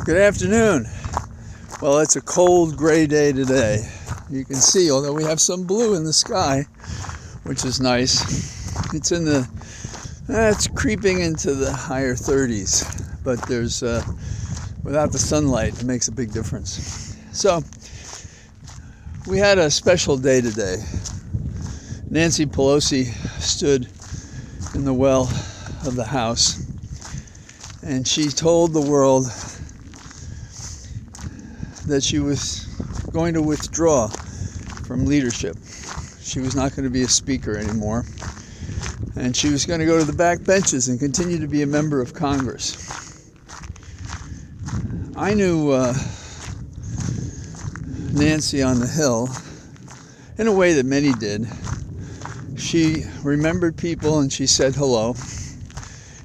Good afternoon. Well, it's a cold, gray day today. You can see, although we have some blue in the sky, which is nice, it's creeping into the higher 30s, but there's, without the sunlight, it makes a big difference. So, we had a special day today. Nancy Pelosi stood in the well of the House, and she told the world that she was going to withdraw from leadership. She was not going to be a speaker anymore, and she was going to go to the back benches and continue to be a member of Congress. I knew Nancy on the Hill in a way that many did. She remembered people and she said hello,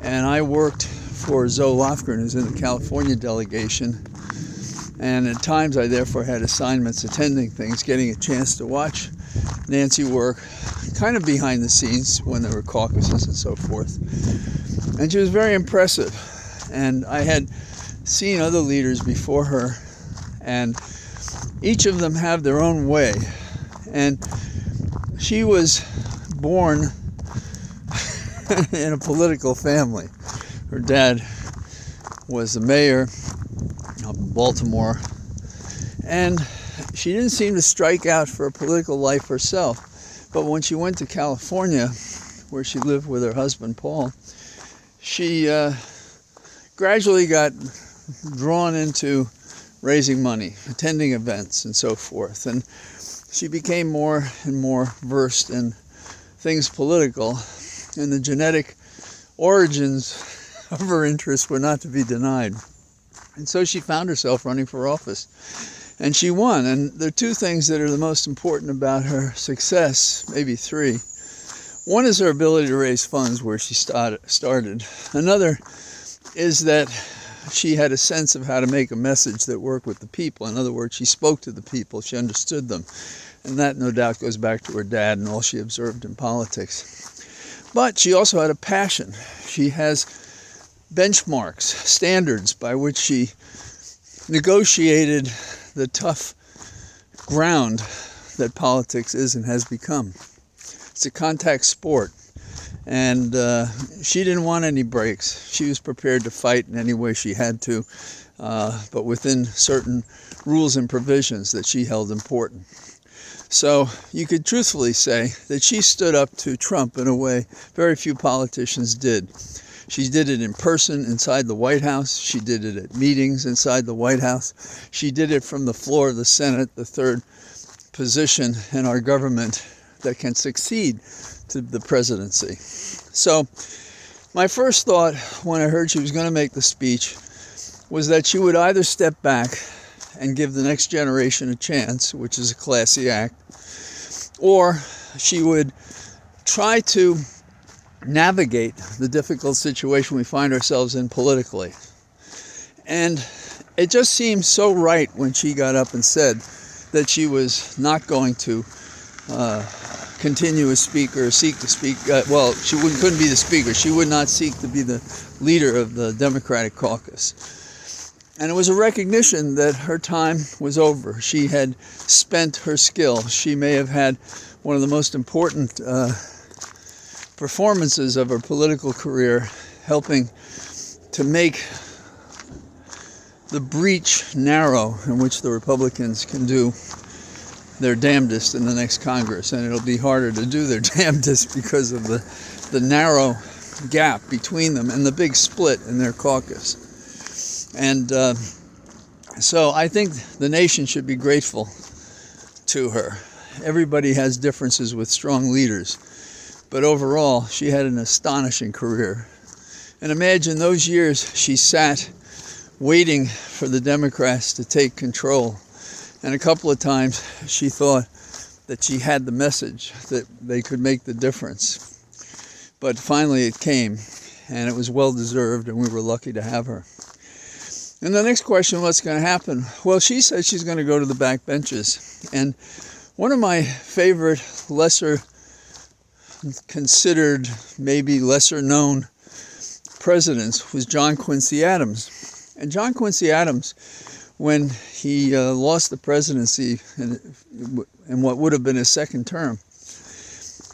and I worked for Zoe Lofgren, who's in the California delegation. And at times I therefore had assignments attending things, getting a chance to watch Nancy work kind of behind the scenes when there were caucuses and so forth. And she was very impressive. And I had seen other leaders before her, and each of them have their own way. And she was born in a political family. Her dad was the mayor up in Baltimore, and she didn't seem to strike out for a political life herself. But when she went to California, where she lived with her husband Paul, she gradually got drawn into raising money, attending events, and so forth. And she became more and more versed in things political, and the genetic origins of her interests were not to be denied. And so she found herself running for office, and she won. And there are two things that are the most important about her success, maybe three. One is her ability to raise funds where she started. Another is that she had a sense of how to make a message that worked with the people. In other words, she spoke to the people, she understood them. And that no doubt goes back to her dad and all she observed in politics. But she also had a passion. She has benchmarks, standards by which she negotiated the tough ground that politics is and has become. It's a contact sport, and she didn't want any breaks. She was prepared to fight in any way she had to, but within certain rules and provisions that she held important. So you could truthfully say that she stood up to Trump in a way very few politicians did. She did it in person inside the White House. She did it at meetings inside the White House. She did it from the floor of the Senate, the third position in our government that can succeed to the presidency. So my first thought when I heard she was going to make the speech was that she would either step back and give the next generation a chance, which is a classy act, or she would try to navigate the difficult situation we find ourselves in politically. And it just seemed so right when she got up and said that she was not going to continue as speaker or seek to speak. She couldn't be the speaker. She would not seek to be the leader of the Democratic caucus. And it was a recognition that her time was over. She had spent her skill. She may have had one of the most important performances of her political career, helping to make the breach narrow in which the Republicans can do their damnedest in the next Congress. And it'll be harder to do their damnedest because of the narrow gap between them and the big split in their caucus. And so I think the nation should be grateful to her. Everybody has differences with strong leaders, but overall, she had an astonishing career. And imagine those years she sat waiting for the Democrats to take control. And a couple of times she thought that she had the message, that they could make the difference. But finally it came, and it was well-deserved, and we were lucky to have her. And the next question, what's going to happen? Well, she said she's going to go to the back benches. And one of my favorite lesser considered, maybe lesser known presidents was John Quincy Adams. And John Quincy Adams, when he lost the presidency in what would have been his second term,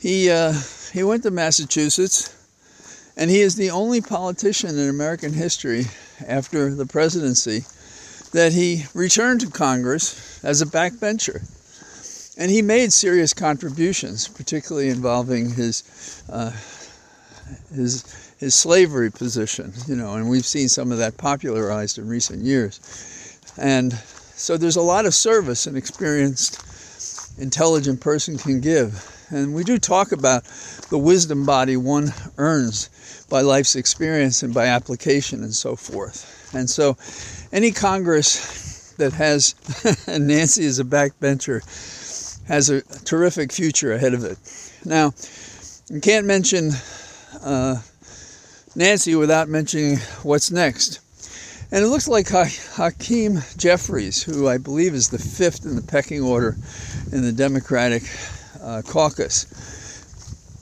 he went to Massachusetts, and he is the only politician in American history after the presidency that he returned to Congress as a backbencher. And he made serious contributions, particularly involving his slavery position, and we've seen some of that popularized in recent years. And so there's a lot of service an experienced, intelligent person can give. And we do talk about the wisdom body one earns by life's experience and by application and so forth. And so any Congress that has Nancy as a backbencher has a terrific future ahead of it. Now, you can't mention Nancy without mentioning what's next. And it looks like Hakeem Jeffries, who I believe is the fifth in the pecking order in the Democratic caucus,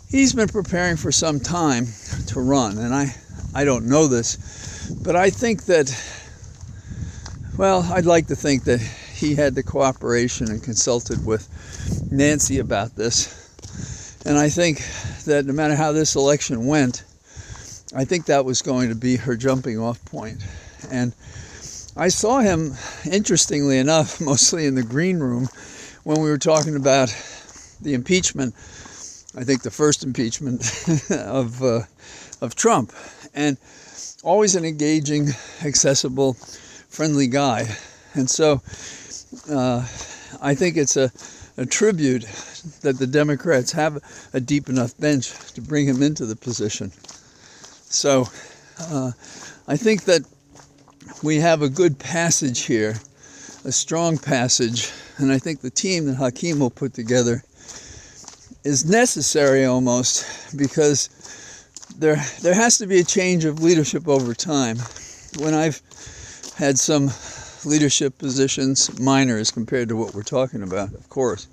he's been preparing for some time to run. And I don't know this, but I think that, I'd like to think that he had the cooperation and consulted with Nancy about this. And I think that no matter how this election went, I think that was going to be her jumping off point. And I saw him, interestingly enough, mostly in the green room when we were talking about the impeachment, I think the first impeachment of Trump. And always an engaging, accessible, friendly guy. And so I think it's a tribute that the Democrats have a deep enough bench to bring him into the position. So I think that we have a good passage here, a strong passage, and I think the team that Hakeem will put together is necessary almost, because there has to be a change of leadership over time. When I've had some leadership positions, minor as compared to what we're talking about, of course,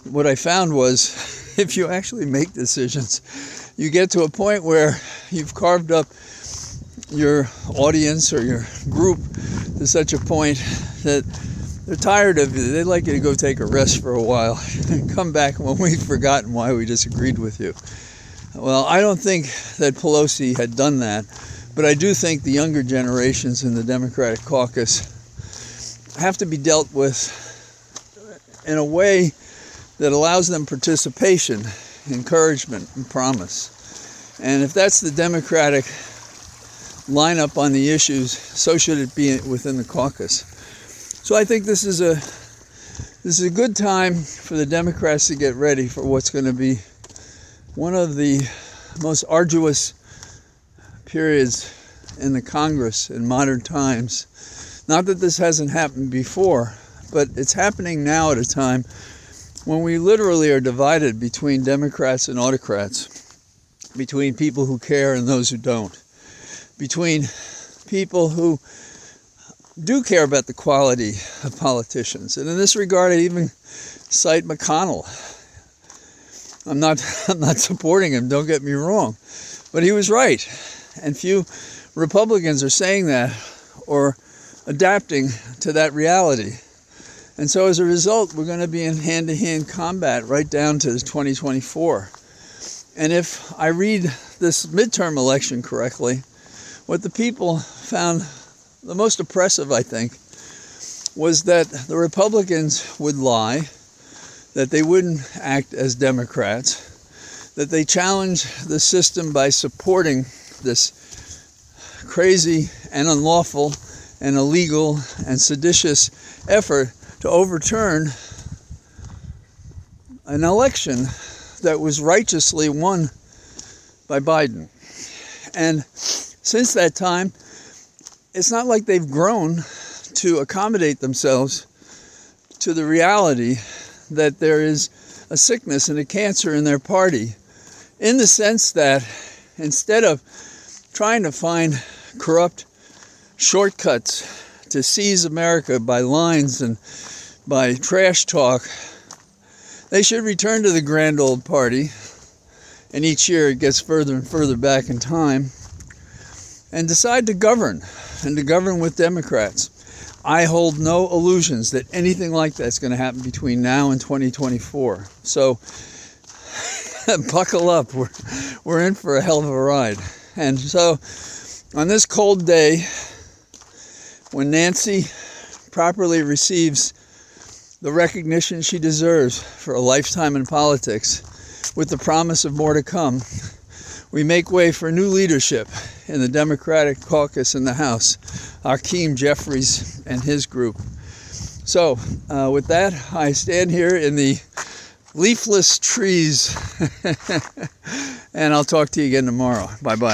what I found was if you actually make decisions, you get to a point where you've carved up your audience or your group to such a point that they're tired of you. They'd like you to go take a rest for a while and come back when we've forgotten why we disagreed with you. Well, I don't think that Pelosi had done that, but I do think the younger generations in the Democratic caucus have to be dealt with in a way that allows them participation, encouragement, and promise. And if that's the Democratic lineup on the issues, so should it be within the caucus. So I think this is a good time for the Democrats to get ready for what's going to be one of the most arduous periods in the Congress in modern times. Not that this hasn't happened before, but it's happening now at a time when we literally are divided between Democrats and autocrats, between people who care and those who don't, between people who do care about the quality of politicians. And in this regard, I even cite McConnell. I'm not supporting him, don't get me wrong, but he was right. And few Republicans are saying that or adapting to that reality. And so as a result, we're going to be in hand-to-hand combat right down to 2024. And if I read this midterm election correctly, what the people found the most oppressive, I think, was that the Republicans would lie, that they wouldn't act as Democrats, that they challenged the system by supporting this crazy and unlawful and illegal and seditious effort to overturn an election that was righteously won by Biden. And since that time, it's not like they've grown to accommodate themselves to the reality that there is a sickness and a cancer in their party, in the sense that instead of trying to find corrupt shortcuts to seize America by lines and by trash talk, they should return to the grand old party, and each year it gets further and further back in time, and decide to govern and to govern with Democrats. I hold no illusions that anything like that's going to happen between now and 2024. So buckle up. We're in for a hell of a ride. And so on this cold day, when Nancy properly receives the recognition she deserves for a lifetime in politics, with the promise of more to come, we make way for new leadership in the Democratic caucus in the House, Hakeem Jeffries and his group. So with that, I stand here in the leafless trees, and I'll talk to you again tomorrow. Bye-bye.